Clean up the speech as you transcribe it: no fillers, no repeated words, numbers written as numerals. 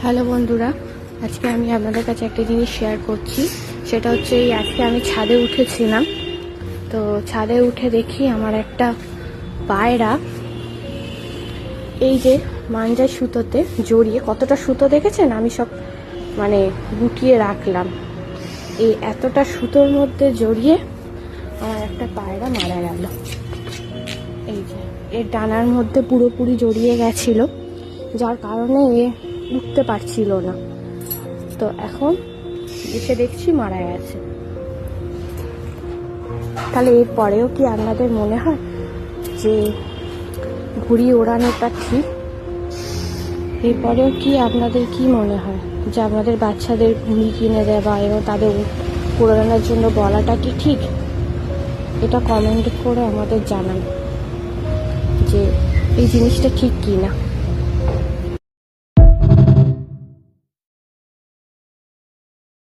Hello বন্ধুরা, আজকে আমি আপনাদের কাছে একটা জিনিস শেয়ার করছি। সেটা হচ্ছে আজকে আমি ছাদে উঠেছিলাম। তো ছাদে উঠে দেখি আমার একটা পায়রা এই যে মাঞ্জার সুতোতে জড়িয়ে, কতটা সুতো দেখেছেন, আমি সব গুটিয়ে রাখলাম। এই এতটা সুতোর মধ্যে জড়িয়ে আমার একটা পায়রা মারা গেল। এই যে এর ডানার মধ্যে পুরোপুরি জড়িয়ে গেছিল, যার কারণে এ উঠতে পারছিল না। তো এখন এসে দেখছি মারা গেছে। তাহলে এর পরেও কি আপনাদের মনে হয় যে ঘুড়ি ওড়ানোটা ঠিক? এরপরেও কি আপনাদের কি মনে হয় যে আপনাদের বাচ্চাদের ঘুড়ি কিনে দেওয়া এবং তাদের ওড়ানোর জন্য বলাটা কি ঠিক? এটা কমেন্ট করে আমাদের জানান যে এই জিনিসটা ঠিক কি না।